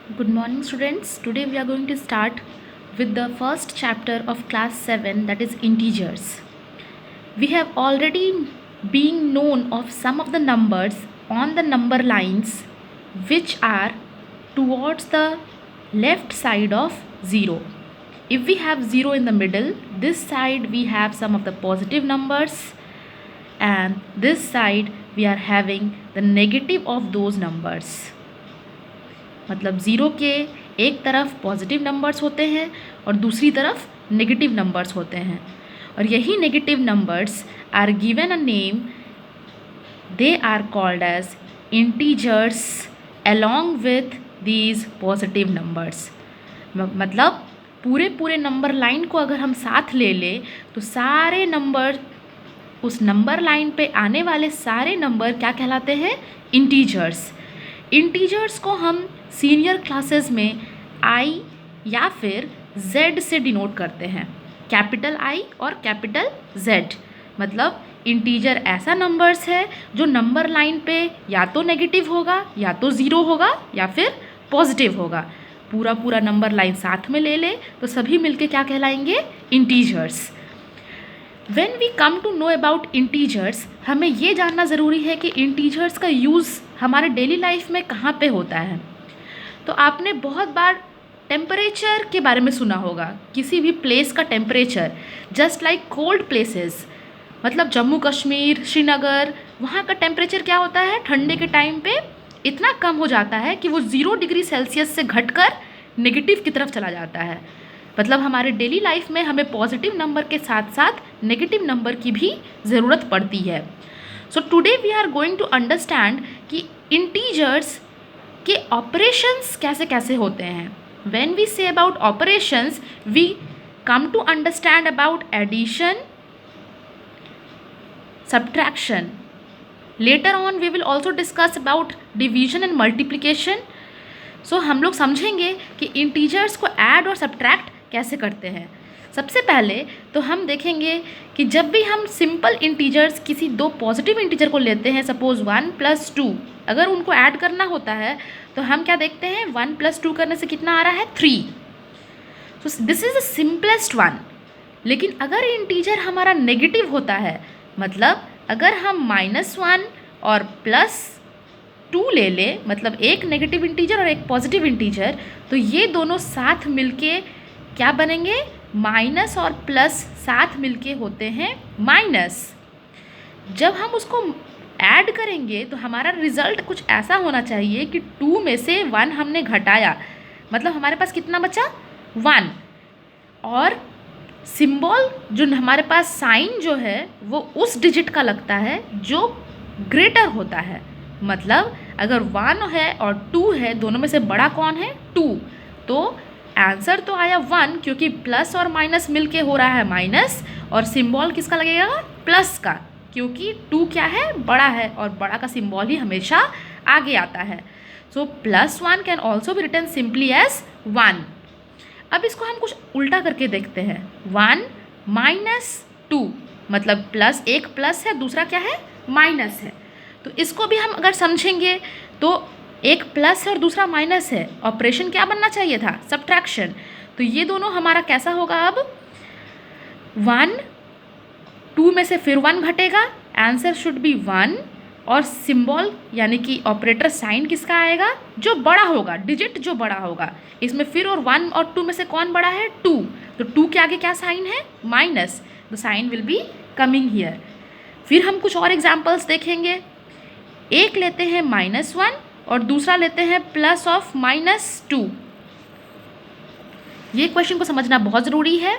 Good morning, students. Today we are going to start with the first chapter of class 7, that is integers. We have already been known of some of the numbers on the number lines which are towards the left side of 0. If we have 0 in the middle, this side we have some of the positive numbers, and this side we are having the negative of those numbers. मतलब zero के एक तरफ positive numbers होते हैं और दूसरी तरफ negative numbers होते हैं, और यही negative numbers are given a name, they are called as integers along with these positive numbers. मतलब पूरे नंबर लाइन को अगर हम साथ ले लें तो सारे नंबर, उस नंबर लाइन पे आने वाले सारे नंबर क्या कहलाते हैं? इंटीजर्स। इंटीजर्स को हम सीनियर क्लासेस में आई या फिर जेड से डिनोट करते हैं, कैपिटल आई और कैपिटल जेड। मतलब इंटीजर ऐसा नंबर्स है जो नंबर लाइन पे या तो नेगेटिव होगा, या तो ज़ीरो होगा, या फिर पॉजिटिव होगा। पूरा नंबर लाइन साथ में ले ले तो सभी मिलके क्या कहलाएंगे? Integers. When we come to know about integers, हमें ये जानना ज़रूरी है कि इंटीजर्स का यूज़ हमारे डेली लाइफ में कहाँ पे होता है। तो आपने बहुत बार टेम्परेचर के बारे में सुना होगा, किसी भी प्लेस का temperature, just like cold places, मतलब जम्मू कश्मीर, श्रीनगर, वहाँ का टेम्परेचर क्या होता है? ठंडे के टाइम पे इतना कम हो जाता है कि वो 0 डिग्री सेल्सियस से घटकर नेगेटिव की तरफ चला जाता है। मतलब हमारे डेली लाइफ में हमें पॉजिटिव नंबर के साथ साथ नेगेटिव नंबर की भी ज़रूरत पड़ती है। So today we are going to understand कि इंटीजर्स के ऑपरेशंस कैसे कैसे होते हैं। When we say about operations, we come to understand about addition, subtraction. Later on we will also discuss about division and multiplication. So हम लोग समझेंगे कि इंटीजर्स को ऐड और सब्ट्रैक्ट कैसे करते हैं। सबसे पहले तो हम देखेंगे कि जब भी हम सिंपल इंटीजर्स किसी दो पॉजिटिव इंटीजर को लेते हैं, सपोज 1 + 2, अगर उनको ऐड करना होता है तो हम क्या देखते हैं? 1 + 2 करने से कितना आ रहा है? 3। So this is the simplest one. लेकिन अगर इंटीजर हमारा नेगेटिव होता है, मतलब अगर हम -1 और +2 ले लें, मतलब एक नेगेटिव इंटीजर और एक पॉजिटिव इंटीजर, तो ये दोनों साथ मिलके क्या बनेंगे? माइनस और प्लस साथ मिलके होते हैं माइनस। जब हम उसको ऐड करेंगे तो हमारा रिजल्ट कुछ ऐसा होना चाहिए कि 2 में से 1 हमने घटाया, मतलब हमारे पास कितना बचा? 1। और सिंबल जो हमारे पास, साइन जो है वो उस डिजिट का लगता है जो ग्रेटर होता है। मतलब अगर 1 है और 2 है, दोनों में से बड़ा कौन है? 2। तो आंसर तो आया 1, क्योंकि प्लस और माइनस मिलके हो रहा है माइनस, और सिंबल किसका लगेगा? प्लस का, क्योंकि 2 क्या है? बड़ा है, और बड़ा का सिंबल ही हमेशा आगे आता है। So +1 can also be written simply as 1। अब इसको हम कुछ उल्टा करके देखते हैं। 1 - 2, मतलब एक प्लस है, दूसरा क्या है? माइनस है। तो इसको भी हम अगर समझेंगे तो एक प्लस है और दूसरा माइनस है, ऑपरेशन क्या बनना चाहिए था? सब्ट्रैक्शन। तो ये दोनों हमारा कैसा होगा? अब 1, 2 में से फिर 1 घटेगा, आंसर शुड बी 1, और सिंबल यानी कि ऑपरेटर साइन किसका आएगा? जो बड़ा होगा, डिजिट जो बड़ा होगा। इसमें फिर और 1 और 2 में से कौन बड़ा है? 2। तो 2 के आगे क्या साइन है? Minus. The sign will be coming here. फिर हम कुछ और एग्जाम्पल्स देखेंगे। एक लेते हैं -1 और दूसरा लेते हैं +(-2). ये क्वेश्चन को समझना बहुत ज़रूरी है,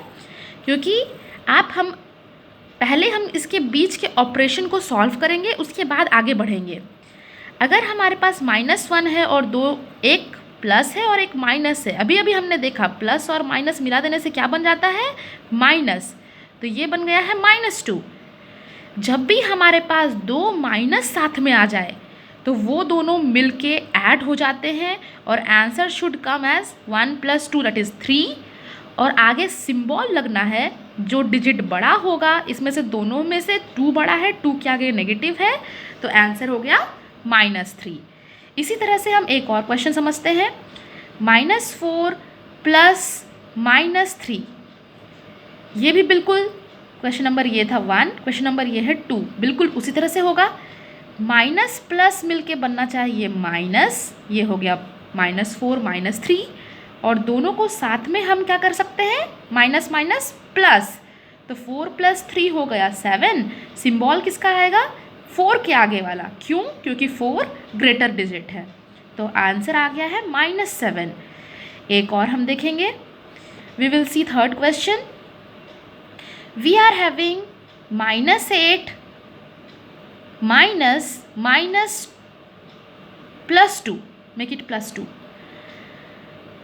क्योंकि हम पहले इसके बीच के ऑपरेशन को सॉल्व करेंगे, उसके बाद आगे बढ़ेंगे। अगर हमारे पास -1 है और एक प्लस है और एक माइनस है, अभी अभी हमने देखा प्लस और माइनस मिला देने से क्या बन जाता है? माइनस। तो ये बन गया है -2। जब भी हमारे पास 2 माइनस साथ में आ जाए तो वो दोनों मिलके ऐड हो जाते हैं, और answer should come as 1 + 2, that is 3। और आगे सिंबल लगना है जो डिजिट बड़ा होगा। इसमें से दोनों में से 2 बड़ा है, 2 के आगे नेगेटिव है, तो आंसर हो गया -3। इसी तरह से हम एक और क्वेश्चन समझते हैं। -4 प्लस -3, ये भी बिल्कुल क्वेश्चन नंबर ये था 1, क्वेश्चन नंबर ये है 2, बिल्कुल उसी तरह से होगा। माइनस प्लस मिलके बनना चाहिए माइनस, ये हो गया -4 -3, और दोनों को साथ में हम क्या कर सकते हैं, माइनस माइनस प्लस, तो 4 + 3 हो गया 7। सिंबल किसका आएगा, 4 के आगे वाला, क्यों, क्योंकि 4 ग्रेटर डिजिट है, तो आंसर आ गया है -7। एक और हम देखेंगे, we will see third question. We are having -8 minus +2, make it +2।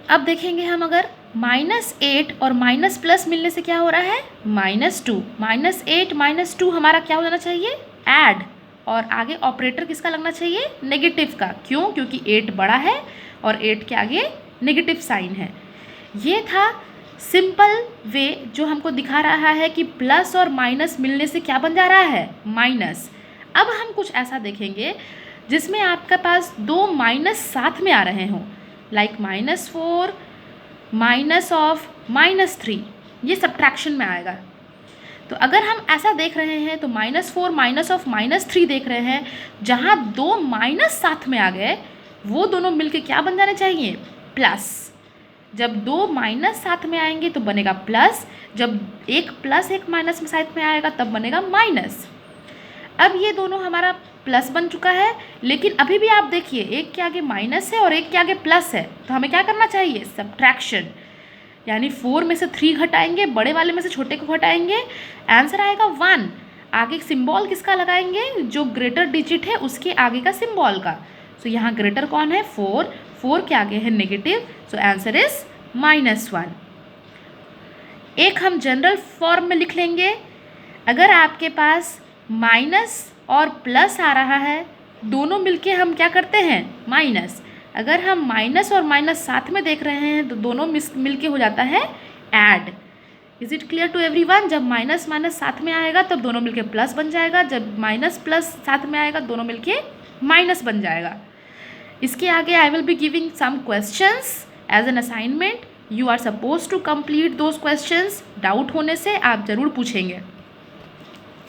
अब देखेंगे हम, अगर -8 और माइनस प्लस मिलने से क्या हो रहा है, -2, -8 -2 हमारा क्या हो जाना चाहिए, ऐड, और आगे ऑपरेटर किसका लगना चाहिए, नेगेटिव का, क्यों, क्योंकि 8 बड़ा है और 8 के आगे नेगेटिव साइन है। ये था सिंपल वे जो हमको दिखा रहा है कि प्लस और माइनस मिलने से क्या बन जा रहा है, माइनस। अब हम कुछ ऐसा देखेंगे जिसमें आपके पास दो माइनस साथ में आ रहे हों, लाइक -4 -3, ये सब्ट्रैक्शन में आएगा। तो अगर हम ऐसा देख रहे हैं तो -4 -3 देख रहे हैं, जहाँ दो माइनस साथ में आ गए वो दोनों मिलके क्या बन जाने चाहिए, प्लस। जब दो माइनस साथ में आएंगे तो बनेगा प्लस, जब एक प्लस एक माइनस में साथ में आएगा तब बनेगा माइनस। अब ये दोनों हमारा प्लस बन चुका है, लेकिन अभी भी आप देखिए एक के आगे माइनस है और एक के आगे प्लस है, तो हमें क्या करना चाहिए, सब्ट्रैक्शन, यानी 4 में से 3 घटाएंगे, बड़े वाले में से छोटे को घटाएंगे, आंसर आएगा 1। आगे सिंबल किसका लगाएंगे, जो ग्रेटर डिजिट है उसके आगे का सिंबल का। सो यहाँ ग्रेटर कौन है, 4 के आगे है नेगेटिव, सो आंसर इज -1। एक हम जनरल फॉर्म में लिख लेंगे, अगर आपके पास माइनस और प्लस आ रहा है, दोनों मिलके हम क्या करते हैं, माइनस। अगर हम माइनस और माइनस साथ में देख रहे हैं तो दोनों मिलके हो जाता है add. Is it clear to everyone? जब माइनस माइनस साथ में आएगा तब दोनों मिलके प्लस बन जाएगा, जब माइनस प्लस साथ में आएगा दोनों मिलके माइनस बन जाएगा। इसके आगे I will be giving some questions as an assignment, you are suppose to complete those questions. Doubt होने से आप ज़रूर पूछेंगे।